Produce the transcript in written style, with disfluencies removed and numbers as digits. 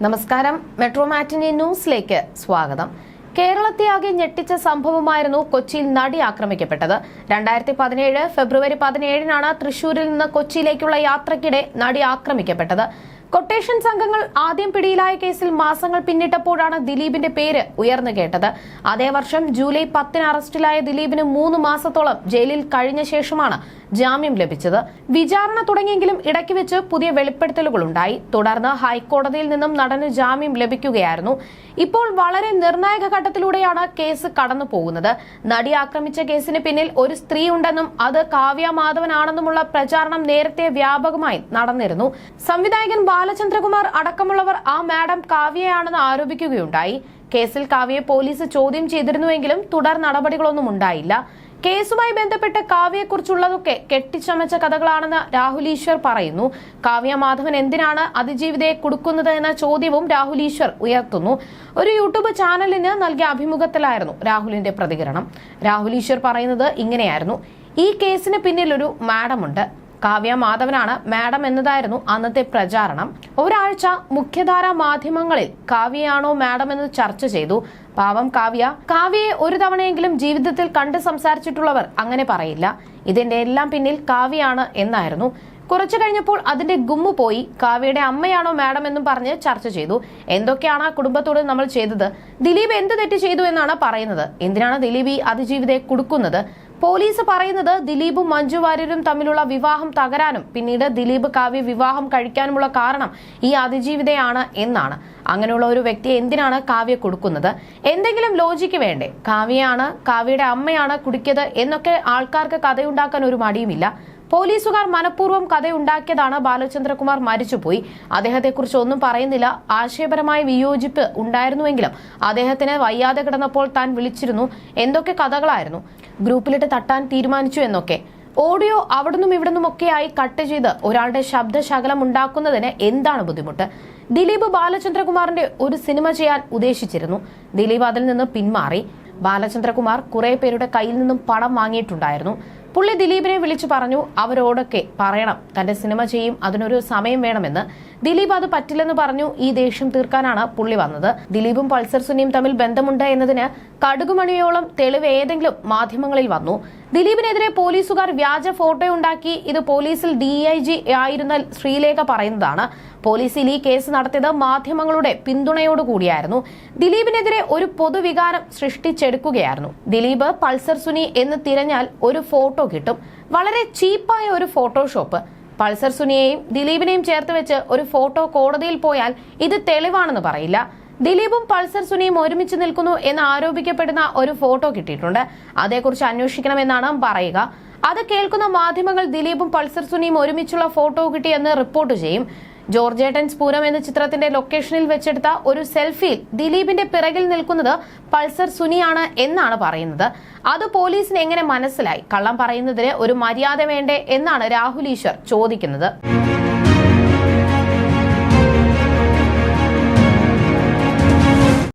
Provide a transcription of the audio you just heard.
നമസ്കാരം. മെട്രോ മാറ്റിനി ന്യൂസിലേക്ക് സ്വാഗതം. കേരളത്തെയാകെ ഞെട്ടിച്ച സംഭവമായിരുന്നു കൊച്ചിയിൽ നടി ആക്രമിക്കപ്പെട്ടത്. 2017 ഫെബ്രുവരി 17-നാണ് തൃശൂരിൽ നിന്ന് കൊച്ചിയിലേക്കുള്ള യാത്രയ്ക്കിടെ നടി ആക്രമിക്കപ്പെട്ടത്. കൊട്ടേഷൻ സംഘങ്ങൾ ആദ്യം പിടിയിലായ കേസിൽ മാസങ്ങൾ പിന്നിട്ടപ്പോഴാണ് ദിലീപിന്റെ പേര് ഉയർന്നു കേട്ടത്. അതേ വർഷം ജൂലൈ 10-ന് അറസ്റ്റിലായ ദിലീപിന് 3 മാസത്തോളം ജയിലിൽ കഴിഞ്ഞ ശേഷമാണ് ജാമ്യം ലഭിച്ചത്. വിചാരണ തുടങ്ങിയെങ്കിലും ഇടയ്ക്ക് വെച്ച് പുതിയ വെളിപ്പെടുത്തലുകളുണ്ടായി. തുടർന്ന് ഹൈക്കോടതിയിൽ നിന്നും നടന് ജാമ്യം ലഭിക്കുകയായിരുന്നു. ഇപ്പോൾ വളരെ നിർണായക ഘട്ടത്തിലൂടെയാണ് കേസ് കടന്നു പോകുന്നത്. നടി ആക്രമിച്ച കേസിന് പിന്നിൽ ഒരു സ്ത്രീ ഉണ്ടെന്നും അത് കാവ്യ മാധവനാണെന്നുമുള്ള പ്രചാരണം നേരത്തെ വ്യാപകമായി നടന്നിരുന്നു. സംവിധായകൻ ബാലചന്ദ്രകുമാർ അടക്കമുള്ളവർ ആ മാഡം കാവ്യയാണെന്ന് ആരോപിക്കുകയുണ്ടായി. കേസിൽ കാവ്യയെ പോലീസ് ചോദ്യം ചെയ്തിരുന്നുവെങ്കിലും തുടർ നടപടികളൊന്നും ഉണ്ടായില്ല. കേസുമായി ബന്ധപ്പെട്ട് കാവ്യയെക്കുറിച്ചുള്ളതൊക്കെ കെട്ടിച്ചമച്ച കഥകളാണെന്ന് രാഹുൽ ഈശ്വർ പറയുന്നു. കാവ്യ മാധവൻ എന്തിനാണ് അതിജീവിതയെ കുടുക്കുന്നത് എന്ന ചോദ്യവും രാഹുൽ ഈശ്വർ ഉയർത്തുന്നു. ഒരു യൂട്യൂബ് ചാനലിന് നൽകിയ അഭിമുഖത്തിലായിരുന്നു രാഹുലിന്റെ പ്രതികരണം. രാഹുൽ ഈശ്വർ പറയുന്നത് ഇങ്ങനെയായിരുന്നു: ഈ കേസിന് പിന്നിൽ ഒരു മാഡമുണ്ട്. കാവ്യ മാധവനാണ് മാഡം എന്നതായിരുന്നു അന്നത്തെ പ്രചാരണം. ഒരാഴ്ച മുഖ്യധാരാ മാധ്യമങ്ങളിൽ കാവ്യയാണോ മാഡം എന്ന് ചർച്ച ചെയ്തു. പാവം കാവ്യയെ ഒരു തവണയെങ്കിലും ജീവിതത്തിൽ കണ്ട് സംസാരിച്ചിട്ടുള്ളവർ അങ്ങനെ പറയില്ല. ഇതിന്റെ എല്ലാം പിന്നിൽ കാവ്യയാണ് എന്നായിരുന്നു. കുറച്ചു കഴിഞ്ഞപ്പോൾ അതിന്റെ ഗുമ്മു പോയി. കാവ്യയുടെ അമ്മയാണോ മാഡം എന്നും പറഞ്ഞ് ചർച്ച ചെയ്തു. എന്തൊക്കെയാണ് ആ കുടുംബത്തോട് നമ്മൾ ചെയ്തത്? ദിലീപ് എന്ത് തെറ്റ് ചെയ്തു എന്നാണ് പറയുന്നത്. എന്തിനാണ് ദിലീപ് ഈ അതിജീവിതയെ കുടുക്കുന്നത്? പോലീസ് പറയുന്നത് ദിലീപും മഞ്ജു വാര്യരും തമ്മിലുള്ള വിവാഹം തകരാനും പിന്നീട് ദിലീപ് കാവ്യ വിവാഹം കഴിക്കാനുമുള്ള കാരണം ഈ അതിജീവിതയാണ് എന്നാണ്. അങ്ങനെയുള്ള ഒരു വ്യക്തിയെ എന്തിനാണ് കാവ്യ കൊടുക്കുന്നത്? എന്തെങ്കിലും ലോജിക്ക് വേണ്ടേ? കാവ്യയുടെ അമ്മയാണ് കുടിക്കത് എന്നൊക്കെ ആൾക്കാർക്ക് കഥയുണ്ടാക്കാൻ ഒരു മടിയുമില്ല. പോലീസുകാർ മനഃപൂർവ്വം കഥയുണ്ടാക്കിയതാണ്. ബാലചന്ദ്രകുമാർ മരിച്ചുപോയി. അദ്ദേഹത്തെക്കുറിച്ച് ഒന്നും പറയുന്നില്ല. ആശയപരമായ വിയോജിപ്പ് ഉണ്ടായിരുന്നുവെങ്കിലും അദ്ദേഹത്തിന് വയ്യാതെ കിടന്നപ്പോൾ താൻ വിളിച്ചിരുന്നു. എന്തൊക്കെ കഥകളായിരുന്നു. ഗ്രൂപ്പിലിട്ട് തട്ടാൻ തീരുമാനിച്ചു എന്നൊക്കെ. ഓഡിയോ അവിടുന്നും ഇവിടുന്നുമൊക്കെയായി കട്ട് ചെയ്ത് ഒരാളുടെ ശബ്ദശകലം ഉണ്ടാക്കുന്നതിന് എന്താണ് ബുദ്ധിമുട്ട്? ദിലീപ് ബാലചന്ദ്രകുമാറിന്റെ ഒരു സിനിമ ചെയ്യാൻ ഉദ്ദേശിച്ചിരുന്നു. ദിലീപ് അതിൽ നിന്ന് പിന്മാറി. ബാലചന്ദ്രകുമാർ കുറെ പേരുടെ കയ്യിൽ നിന്നും പണം വാങ്ങിയിട്ടുണ്ടായിരുന്നു. പുള്ളി ദിലീപിനെ വിളിച്ചു പറഞ്ഞു അവരോടൊക്കെ പറയണം തന്റെ സിനിമ ചെയ്യും, അതിനൊരു സമയം വേണമെന്ന്. ദിലീപ് അത് പറ്റില്ലെന്ന് പറഞ്ഞു. ഈ ദേഷ്യം തീർക്കാനാണ് പുള്ളി വന്നത്. ദിലീപും പൾസർ സുനിയും തമ്മിൽ ബന്ധമുണ്ട് എന്നതിന് കടുകുമണിയോളം തെളിവ് ഏതെങ്കിലും മാധ്യമങ്ങളിൽ വന്നു. ദിലീപിനെതിരെ പോലീസുകാർ വ്യാജ ഫോട്ടോ ഉണ്ടാക്കി. ഇത് പോലീസിൽ DIG ആയിരുന്ന ശ്രീലേഖ പറയുന്നതാണ്. പോലീസിൽ ഈ കേസ് നടത്തിയത് മാധ്യമങ്ങളുടെ പിന്തുണയോടുകൂടിയായിരുന്നു. ദിലീപിനെതിരെ ഒരു പൊതുവികാരം സൃഷ്ടിച്ചെടുക്കുകയായിരുന്നു. ദിലീപ് പൾസർ സുനി എന്ന് തിരഞ്ഞാൽ ഒരു ഫോട്ടോ കിട്ടും. വളരെ ചീപ്പായ ഒരു ഫോട്ടോഷോപ്പ്. പൾസർ സുനിയെയും ദിലീപിനെയും ചേർത്ത് വെച്ച് ഒരു ഫോട്ടോ കോടതിയിൽ പോയാൽ ഇത് തെളിവാണെന്ന് പറയില്ല. ദിലീപും പൾസർ സുനിയും ഒരുമിച്ച് നിൽക്കുന്നു എന്ന് ആരോപിക്കപ്പെടുന്ന ഒരു ഫോട്ടോ കിട്ടിയിട്ടുണ്ട്. അതേക്കുറിച്ച് അന്വേഷിക്കണമെന്നാണ് പറയുക. അത് കേൾക്കുന്ന മാധ്യമങ്ങൾ ദിലീപും പൾസർ സുനിയും ഒരുമിച്ചുള്ള ഫോട്ടോ കിട്ടിയെന്ന് റിപ്പോർട്ട് ചെയ്യും. ജോർജേട്ടൻ സ്പൂരം എന്ന ചിത്രത്തിന്റെ ലൊക്കേഷനിൽ വെച്ചെടുത്ത ഒരു സെൽഫിയിൽ ദിലീപിന്റെ പിറകിൽ നിൽക്കുന്നത് പൾസർ സുനിയാണ് എന്നാണ് പറയുന്നത്. അത് പോലീസിന് എങ്ങനെ മനസ്സിലായി? കള്ളം പറയുന്നതിന് ഒരു മര്യാദ വേണ്ടേ എന്നാണ് രാഹുൽ ഈശ്വർ ചോദിക്കുന്നത്.